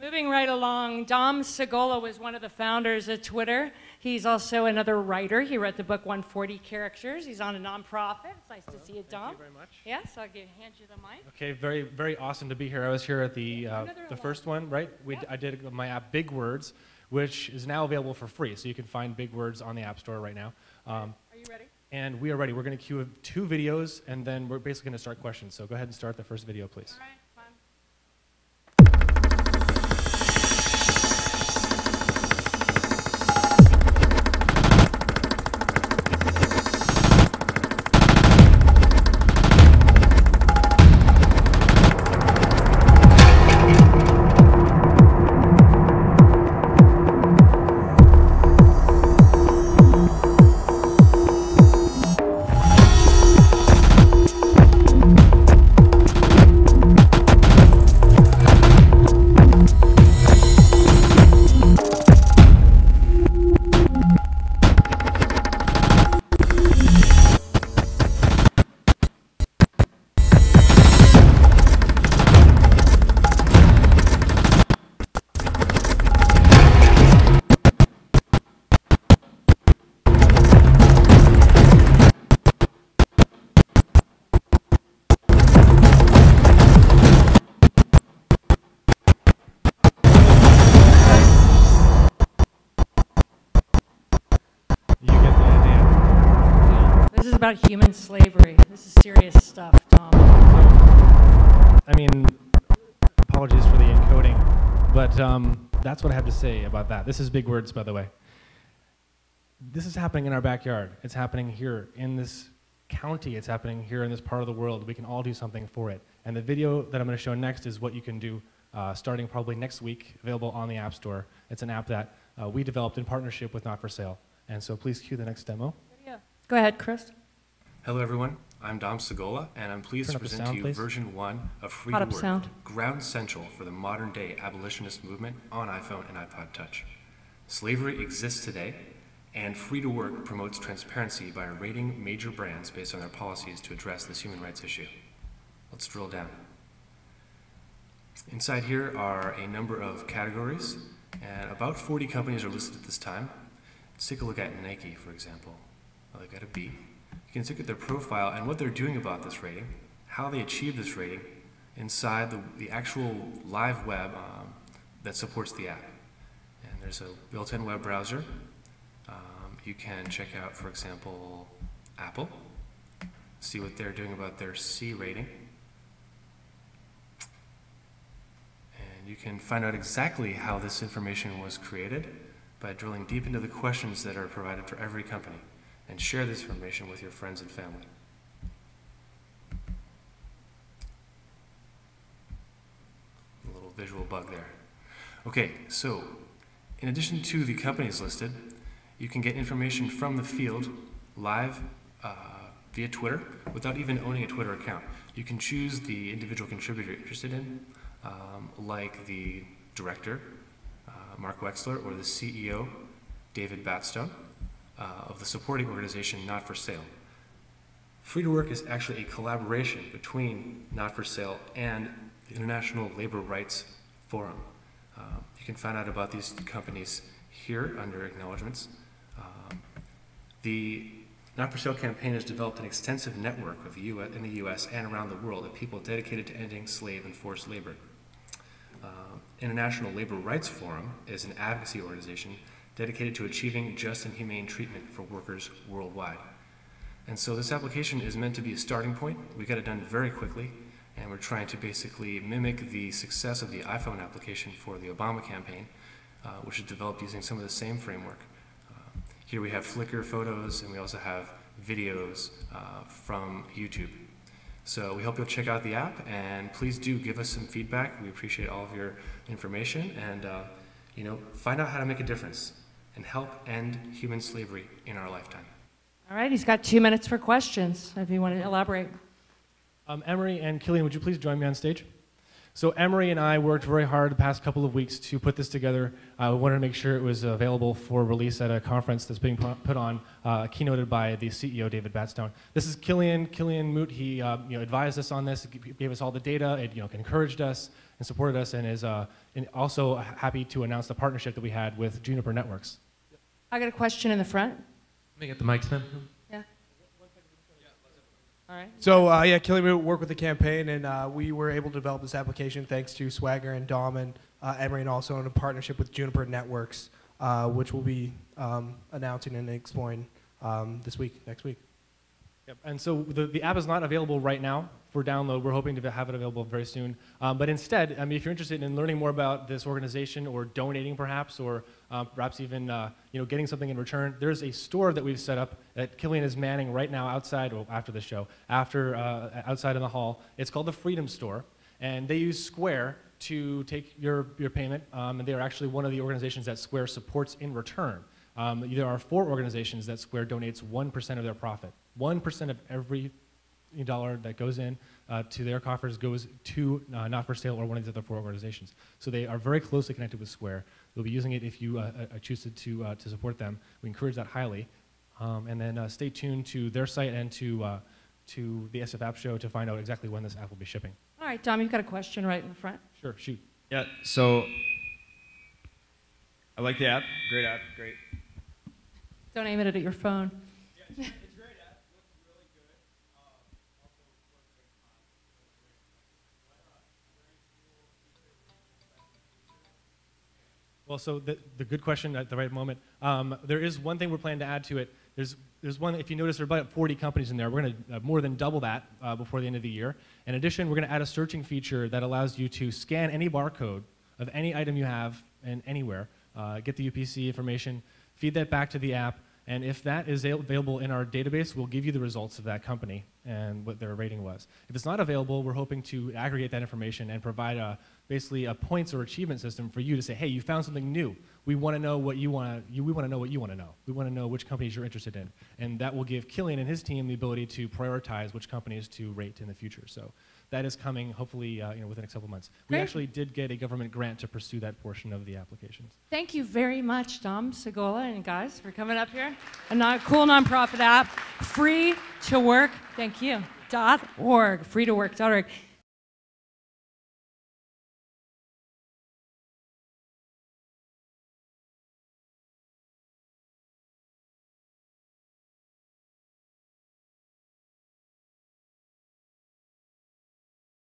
Moving right along, Dom Sagolla was one of the founders of Twitter. He's also another writer. He wrote the book 140 Characters. He's on a nonprofit. It's nice to see you, Dom. Thank you very much. Yes, I'll hand you the mic. Okay, very, very awesome to be here. I was here at the first one, right? I did my app, Big Words, which is now available for free. So you can find Big Words on the App Store right now. Are you ready? And we are ready. We're going to queue 2 videos, and then we're basically going to start questions. So go ahead and start the first video, please. All right. This is about human slavery. This is serious stuff, Tom. I mean, apologies for the encoding, but that's what I have to say about that. This is Big Words, by the way. This is happening in our backyard. It's happening here in this county. It's happening here in this part of the world. We can all do something for it. And the video that I'm going to show next is what you can do starting probably next week, available on the App Store. It's an app that we developed in partnership with Not For Sale. And so please cue the next demo. Go ahead, Chris. Hello everyone, I'm Dom Sagolla, and I'm pleased to present to you version 1 of Free2Work, ground central for the modern day abolitionist movement on iPhone and iPod Touch. Slavery exists today, and Free2Work promotes transparency by rating major brands based on their policies to address this human rights issue. Let's drill down. Inside here are a number of categories, and about 40 companies are listed at this time. Let's take a look at Nike, for example. Well, they've got a B. You can look at their profile and what they're doing about this rating, how they achieve this rating inside the actual live web that supports the app. And there's a built-in web browser. You can check out, for example, Apple, see what they're doing about their C rating. And you can find out exactly how this information was created by drilling deep into the questions that are provided for every company, and share this information with your friends and family. A little visual bug there. Okay, so in addition to the companies listed, you can get information from the field live via Twitter without even owning a Twitter account. You can choose the individual contributor you're interested in, like the director, Mark Wexler, or the CEO, David Batstone, of the supporting organization Not For Sale. Free2Work is actually a collaboration between Not For Sale and the International Labor Rights Forum. You can find out about these companies here under acknowledgements. The Not For Sale campaign has developed an extensive network in the US and around the world of people dedicated to ending slave and forced labor. International Labor Rights Forum is an advocacy organization dedicated to achieving just and humane treatment for workers worldwide. And so this application is meant to be a starting point. We got it done very quickly, and we're trying to basically mimic the success of the iPhone application for the Obama campaign, which is developed using some of the same framework. Here we have Flickr photos, and we also have videos from YouTube. So we hope you'll check out the app, and please do give us some feedback. We appreciate all of your information, and find out how to make a difference and help end human slavery in our lifetime. All right, he's got 2 minutes for questions, if you want to elaborate. Emery and Killian, would you please join me on stage? So Emery and I worked very hard the past couple of weeks to put this together. We wanted to make sure it was available for release at a conference that's being put on, keynoted by the CEO, David Batstone. This is Killian Moot. He advised us on this, gave us all the data, it encouraged us and supported us, and is and also happy to announce the partnership that we had with Juniper Networks. I got a question in the front. Let me get the mics then. Yeah. All right. So yeah, Killian Moot worked with the campaign, and we were able to develop this application thanks to Swagger and Dom and Emery, and also in a partnership with Juniper Networks, which we'll be announcing and exploring next week. Yep. And so the app is not available right now for download. We're hoping to have it available very soon. But instead, I mean, if you're interested in learning more about this organization, or donating perhaps, or perhaps even getting something in return, there's a store that we've set up that Killian is manning right now outside, well, after the show, outside in the hall. It's called the Freedom Store, and they use Square to take your payment, and they are actually one of the organizations that Square supports in return. There are 4 organizations that Square donates 1% of their profit. 1% of every dollar that goes in to their coffers goes to Not For Sale or one of these other 4 organizations. So they are very closely connected with Square. They'll be using it if you choose to support them. We encourage that highly. And then stay tuned to their site and to the SF AppShow to find out exactly when this app will be shipping. All right, Dom, you've got a question right in the front. Sure, shoot. Yeah, so I like the app. Great app, great. Don't aim it at your phone. Yeah, it's a great app. Looks really good. Well, so the good question at the right moment. There is one thing we're planning to add to it. There's one, if you notice, there are about 40 companies in there. We're going to more than double that before the end of the year. In addition, we're going to add a searching feature that allows you to scan any barcode of any item you have and anywhere, get the UPC information, feed that back to the app, and if that is available in our database, we'll give you the results of that company and what their rating was. If it's not available, we're hoping to aggregate that information and provide basically a points or achievement system for you to say, hey, you found something new. We want to know what you want to. We want to know what you want to know. We want to know which companies you're interested in, and that will give Killian and his team the ability to prioritize which companies to rate in the future. So that is coming, hopefully, within the next couple months. We Great. actually did get a government grant to pursue that portion of the applications. Thank you very much, Dom, Sagolla, and guys, for coming up here. A cool nonprofit app, Free2Work. Thank you. .org, free2work.org.